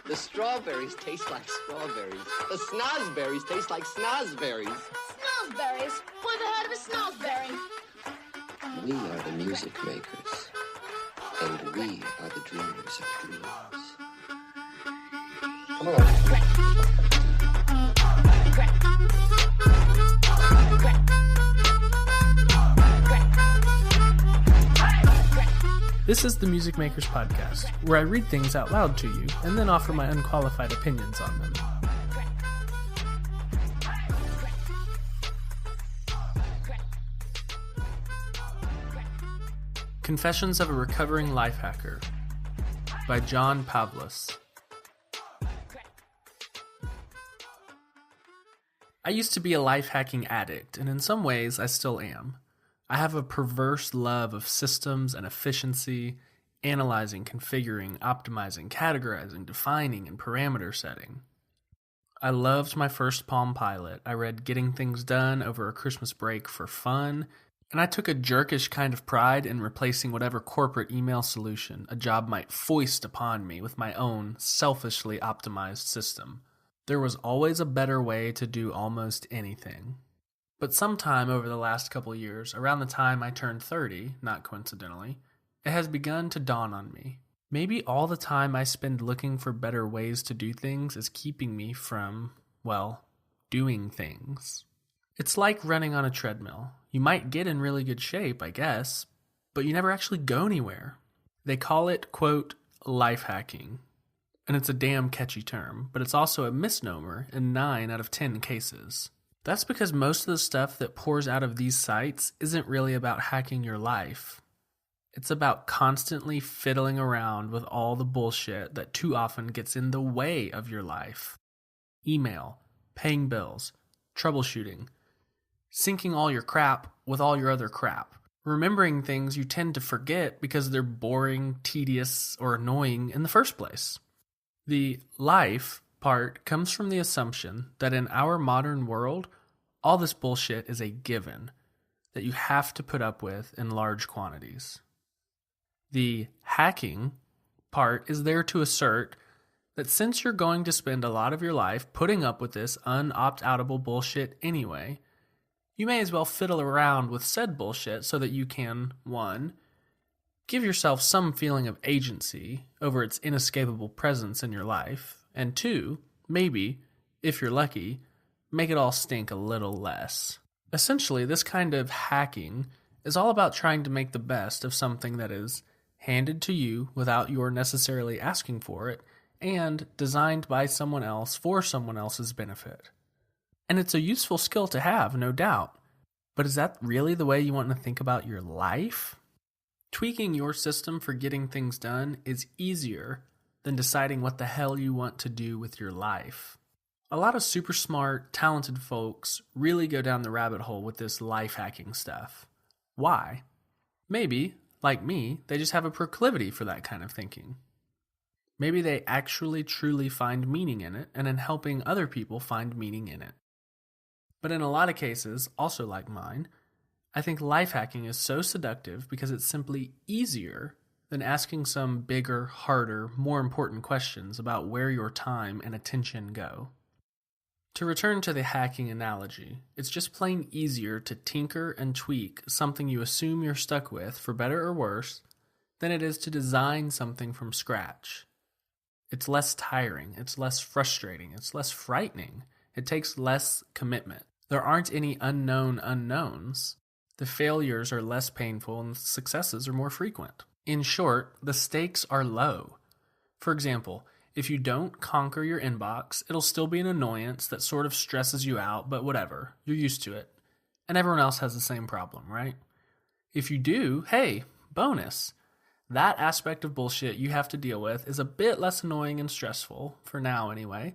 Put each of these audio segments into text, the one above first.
The strawberries taste like strawberries. The snozberries taste like snozberries. Snozberries? Who ever heard of a snozberry? We are the music makers, and we are the dreamers of dreams. Come on. This is the Music Makers Podcast, where I read things out loud to you and then offer my unqualified opinions on them. Confessions of a Recovering Lifehacker by John Pavlis. I used to be a life-hacking addict, and in some ways I still am. I have a perverse love of systems and efficiency, analyzing, configuring, optimizing, categorizing, defining, and parameter setting. I loved my first Palm Pilot. I read Getting Things Done over a Christmas break for fun, and I took a jerkish kind of pride in replacing whatever corporate email solution a job might foist upon me with my own selfishly optimized system. There was always a better way to do almost anything. But sometime over the last couple years, around the time I turned 30, not coincidentally, it has begun to dawn on me. Maybe all the time I spend looking for better ways to do things is keeping me from, well, doing things. It's like running on a treadmill. You might get in really good shape, I guess, but you never actually go anywhere. They call it, quote, life hacking. And it's a damn catchy term, but it's also a misnomer in 9 out of 10 cases. That's because most of the stuff that pours out of these sites isn't really about hacking your life. It's about constantly fiddling around with all the bullshit that too often gets in the way of your life. Email, paying bills, troubleshooting, syncing all your crap with all your other crap, remembering things you tend to forget because they're boring, tedious, or annoying in the first place. The life part comes from the assumption that in our modern world, all this bullshit is a given that you have to put up with in large quantities. The hacking part is there to assert that since you're going to spend a lot of your life putting up with this unopt-outable bullshit anyway, you may as well fiddle around with said bullshit so that you can, 1, give yourself some feeling of agency over its inescapable presence in your life, and 2, maybe, if you're lucky, make it all stink a little less. Essentially, this kind of hacking is all about trying to make the best of something that is handed to you without your necessarily asking for it, and designed by someone else for someone else's benefit. And it's a useful skill to have, no doubt. But is that really the way you want to think about your life? Tweaking your system for getting things done is easier than deciding what the hell you want to do with your life. A lot of super smart, talented folks really go down the rabbit hole with this life hacking stuff. Why? Maybe, like me, they just have a proclivity for that kind of thinking. Maybe they actually truly find meaning in it and in helping other people find meaning in it. But in a lot of cases, also like mine, I think life hacking is so seductive because it's simply easier than asking some bigger, harder, more important questions about where your time and attention go. To return to the hacking analogy, it's just plain easier to tinker and tweak something you assume you're stuck with, for better or worse, than it is to design something from scratch. It's less tiring, it's less frustrating, it's less frightening, it takes less commitment. There aren't any unknown unknowns. The failures are less painful and the successes are more frequent. In short, the stakes are low. For example, if you don't conquer your inbox, it'll still be an annoyance that sort of stresses you out, but whatever, you're used to it. And everyone else has the same problem, right? If you do, hey, bonus. That aspect of bullshit you have to deal with is a bit less annoying and stressful, for now anyway,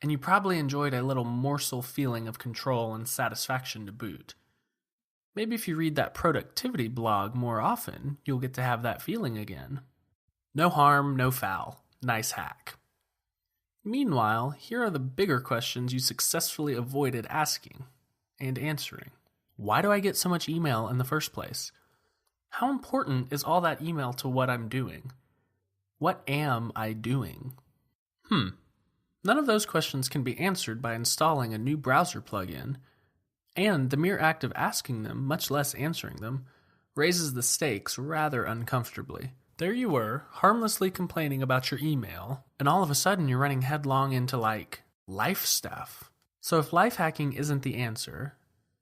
and you probably enjoyed a little morsel feeling of control and satisfaction to boot. Maybe if you read that productivity blog more often, you'll get to have that feeling again. No harm, no foul. Nice hack. Meanwhile, here are the bigger questions you successfully avoided asking and answering. Why do I get so much email in the first place? How important is all that email to what I'm doing? What am I doing? None of those questions can be answered by installing a new browser plugin, and the mere act of asking them, much less answering them, raises the stakes rather uncomfortably. There you were, harmlessly complaining about your email, and all of a sudden you're running headlong into, life stuff. So if life hacking isn't the answer,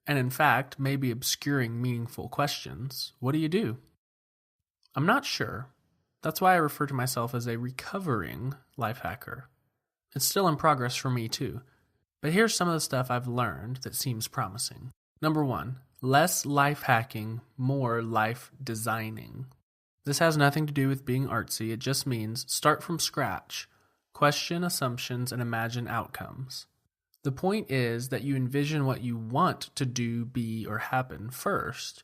and in fact may be obscuring meaningful questions, what do? I'm not sure. That's why I refer to myself as a recovering life hacker. It's still in progress for me too. But here's some of the stuff I've learned that seems promising. Number 1, less life hacking, more life designing. This has nothing to do with being artsy, it just means start from scratch, question assumptions, and imagine outcomes. The point is that you envision what you want to do, be, or happen first,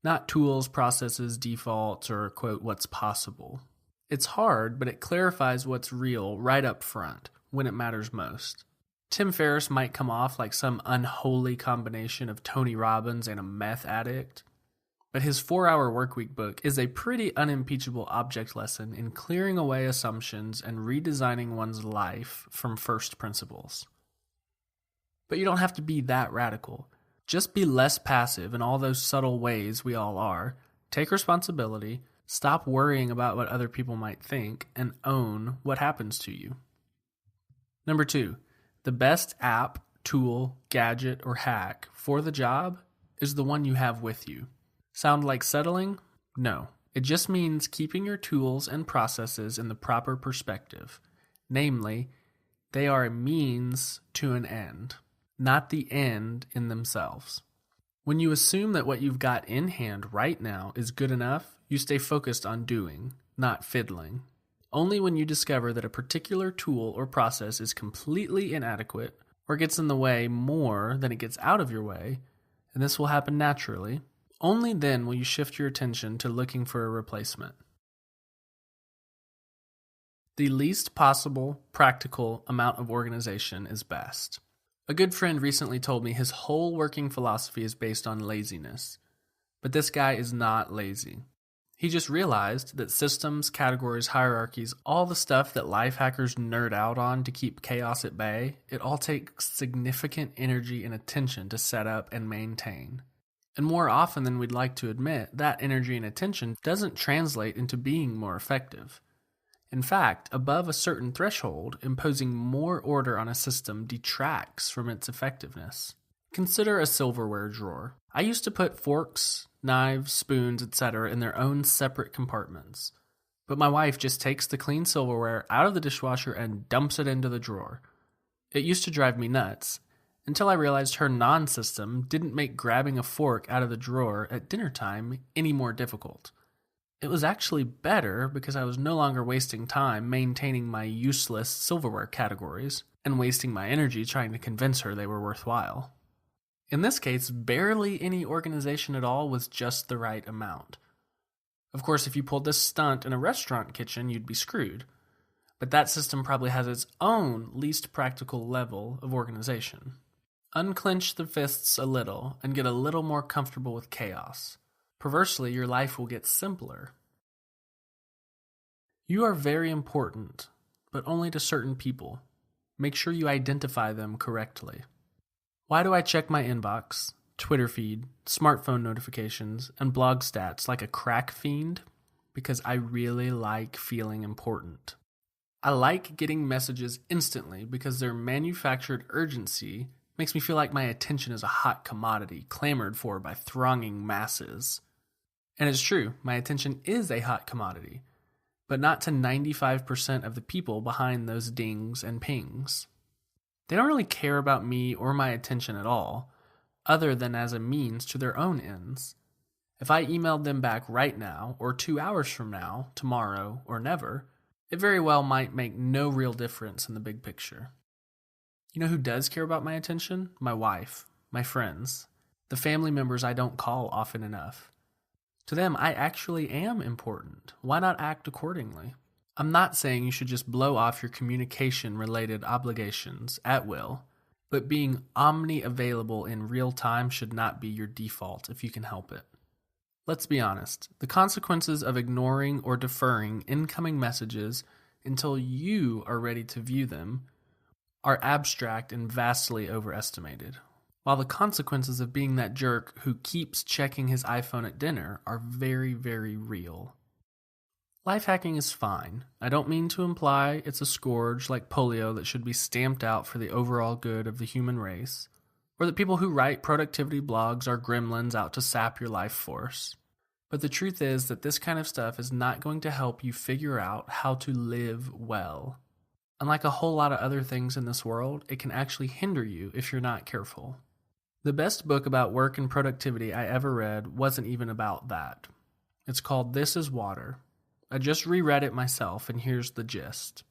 not tools, processes, defaults, or, quote, what's possible. It's hard, but it clarifies what's real right up front, when it matters most. Tim Ferriss might come off like some unholy combination of Tony Robbins and a meth addict, but his 4-Hour Workweek book is a pretty unimpeachable object lesson in clearing away assumptions and redesigning one's life from first principles. But you don't have to be that radical. Just be less passive in all those subtle ways we all are. Take responsibility, stop worrying about what other people might think, and own what happens to you. Number 2, the best app, tool, gadget, or hack for the job is the one you have with you. Sound like settling? No. It just means keeping your tools and processes in the proper perspective. Namely, they are a means to an end, not the end in themselves. When you assume that what you've got in hand right now is good enough, you stay focused on doing, not fiddling. Only when you discover that a particular tool or process is completely inadequate or gets in the way more than it gets out of your way, and this will happen naturally, only then will you shift your attention to looking for a replacement. The least possible practical amount of organization is best. A good friend recently told me his whole working philosophy is based on laziness, but this guy is not lazy. He just realized that systems, categories, hierarchies, all the stuff that life hackers nerd out on to keep chaos at bay, it all takes significant energy and attention to set up and maintain. And more often than we'd like to admit, that energy and attention doesn't translate into being more effective. In fact, above a certain threshold, imposing more order on a system detracts from its effectiveness. Consider a silverware drawer. I used to put forks, knives, spoons, etc. in their own separate compartments. But my wife just takes the clean silverware out of the dishwasher and dumps it into the drawer. It used to drive me nuts, until I realized her non-system didn't make grabbing a fork out of the drawer at dinner time any more difficult. It was actually better because I was no longer wasting time maintaining my useless silverware categories and wasting my energy trying to convince her they were worthwhile. In this case, barely any organization at all was just the right amount. Of course, if you pulled this stunt in a restaurant kitchen, you'd be screwed. But that system probably has its own least practical level of organization. Unclench the fists a little and get a little more comfortable with chaos. Perversely, your life will get simpler. You are very important, but only to certain people. Make sure you identify them correctly. Why do I check my inbox, Twitter feed, smartphone notifications, and blog stats like a crack fiend? Because I really like feeling important. I like getting messages instantly because their manufactured urgency makes me feel like my attention is a hot commodity clamored for by thronging masses. And it's true, my attention is a hot commodity, but not to 95% of the people behind those dings and pings. They don't really care about me or my attention at all, other than as a means to their own ends. If I emailed them back right now, or 2 hours from now, tomorrow, or never, it very well might make no real difference in the big picture. You know who does care about my attention? My wife, my friends, the family members I don't call often enough. To them, I actually am important. Why not act accordingly? I'm not saying you should just blow off your communication-related obligations at will, but being omni-available in real time should not be your default if you can help it. Let's be honest, the consequences of ignoring or deferring incoming messages until you are ready to view them, are abstract and vastly overestimated, while the consequences of being that jerk who keeps checking his iPhone at dinner are very, very real. Life hacking is fine. I don't mean to imply it's a scourge like polio that should be stamped out for the overall good of the human race, or that people who write productivity blogs are gremlins out to sap your life force. But the truth is that this kind of stuff is not going to help you figure out how to live well. Unlike a whole lot of other things in this world, it can actually hinder you if you're not careful. The best book about work and productivity I ever read wasn't even about that. It's called This Is Water. I just reread it myself, and here's the gist.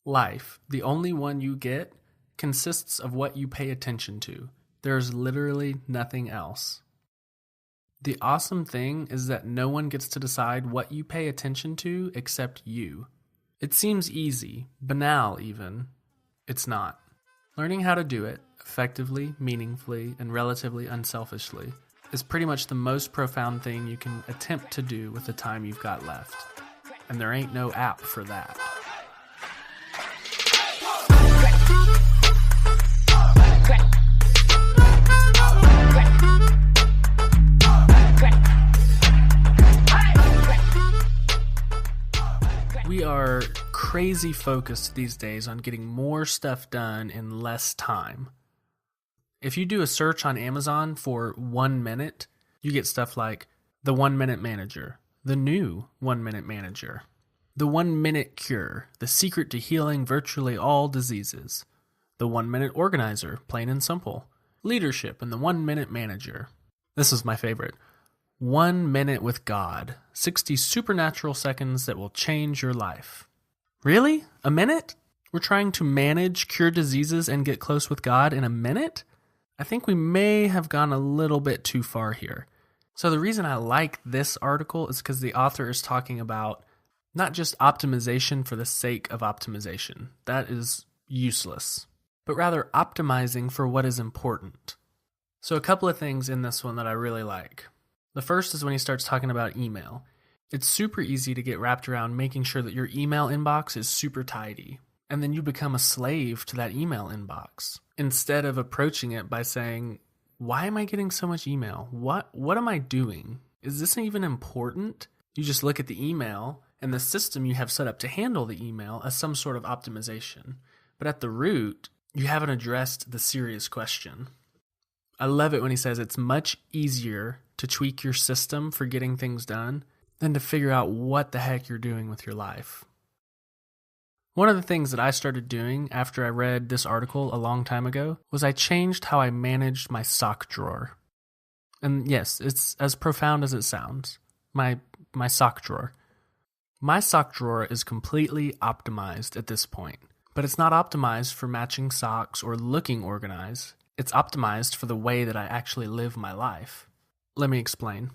Life, the only one you get, consists of what you pay attention to. There's literally nothing else. The awesome thing is that no one gets to decide what you pay attention to except you. It seems easy, banal even. It's not. Learning how to do it, effectively, meaningfully, and relatively unselfishly, is pretty much the most profound thing you can attempt to do with the time you've got left. And there ain't no app for that. We are crazy focused these days on getting more stuff done in less time. If you do a search on Amazon for 1 minute, you get stuff like the 1 Minute Manager, the new 1 Minute Manager, the 1 Minute Cure, the secret to healing virtually all diseases, the 1 Minute Organizer, plain and simple, leadership, and the 1 Minute Manager. This is my favorite. 1 minute with God, 60 supernatural seconds that will change your life. Really? A minute? We're trying to manage, cure diseases, and get close with God in a minute? I think we may have gone a little bit too far here. So the reason I like this article is because the author is talking about not just optimization for the sake of optimization. That is useless. But rather optimizing for what is important. So a couple of things in this one that I really like. The first is when he starts talking about email. It's super easy to get wrapped around making sure that your email inbox is super tidy. And then you become a slave to that email inbox. Instead of approaching it by saying, why am I getting so much email? What am I doing? Is this even important? You just look at the email and the system you have set up to handle the email as some sort of optimization. But at the root, you haven't addressed the serious question. I love it when he says it's much easier to tweak your system for getting things done than to figure out what the heck you're doing with your life. One of the things that I started doing after I read this article a long time ago was I changed how I managed my sock drawer. And yes, it's as profound as it sounds. My sock drawer. My sock drawer is completely optimized at this point, but it's not optimized for matching socks or looking organized. It's optimized for the way that I actually live my life. Let me explain.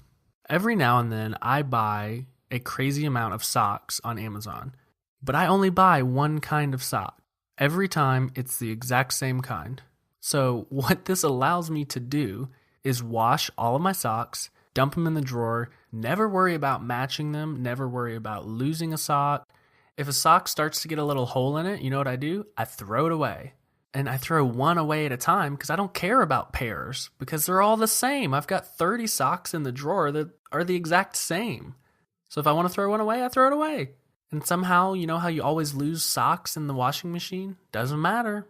Every now and then I buy a crazy amount of socks on Amazon, but I only buy one kind of sock. Every time it's the exact same kind. So what this allows me to do is wash all of my socks, dump them in the drawer, never worry about matching them, never worry about losing a sock. If a sock starts to get a little hole in it, you know what I do? I throw it away. And I throw one away at a time because I don't care about pairs because they're all the same. I've got 30 socks in the drawer that are the exact same. So if I want to throw one away, I throw it away. And somehow, you know how you always lose socks in the washing machine? Doesn't matter.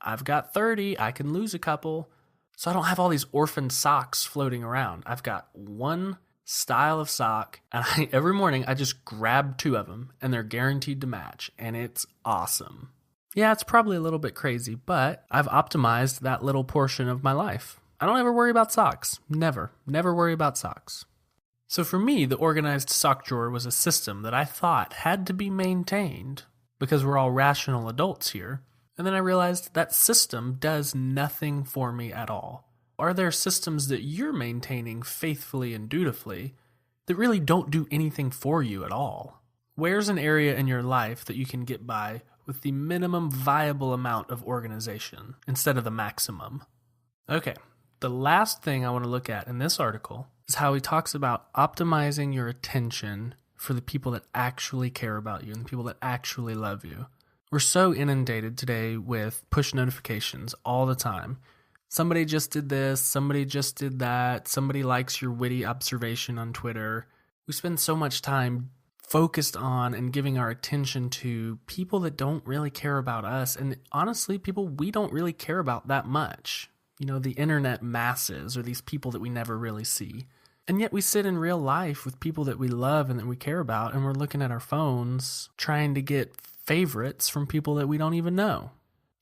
I've got 30. I can lose a couple. So I don't have all these orphaned socks floating around. I've got one style of sock, and every morning I just grab 2 of them, and they're guaranteed to match, and it's awesome. Yeah, it's probably a little bit crazy, but I've optimized that little portion of my life. I don't ever worry about socks. Never worry about socks. So for me, the organized sock drawer was a system that I thought had to be maintained because we're all rational adults here. And then I realized that system does nothing for me at all. Are there systems that you're maintaining faithfully and dutifully that really don't do anything for you at all? Where's an area in your life that you can get by with the minimum viable amount of organization instead of the maximum? Okay, the last thing I want to look at in this article is how he talks about optimizing your attention for the people that actually care about you and the people that actually love you. We're so inundated today with push notifications all the time. Somebody just did this, somebody just did that, somebody likes your witty observation on Twitter. We spend so much time focused on and giving our attention to people that don't really care about us, and honestly, people we don't really care about that much. The internet masses, or these people that we never really see. And yet we sit in real life with people that we love and that we care about, and we're looking at our phones trying to get favorites from people that we don't even know.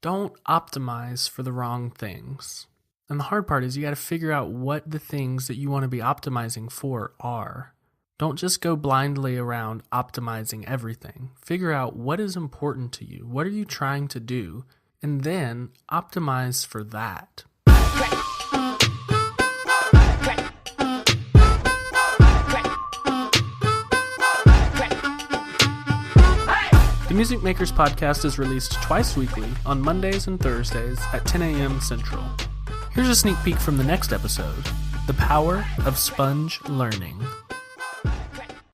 Don't optimize for the wrong things. And the hard part is you got to figure out what the things that you want to be optimizing for are. Don't just go blindly around optimizing everything. Figure out what is important to you. What are you trying to do? And then optimize for that. The Music Makers Podcast is released twice weekly on Mondays and Thursdays at 10 a.m. Central. Here's a sneak peek from the next episode, The Power of Sponge Learning.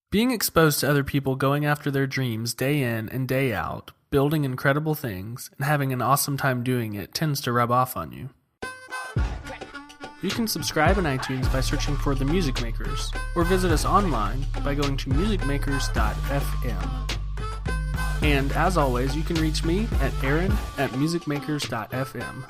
Being exposed to other people going after their dreams day in and day out, building incredible things, and having an awesome time doing it tends to rub off on you. You can subscribe in iTunes by searching for The Music Makers, or visit us online by going to musicmakers.fm. And as always, you can reach me at aaron@musicmakers.fm.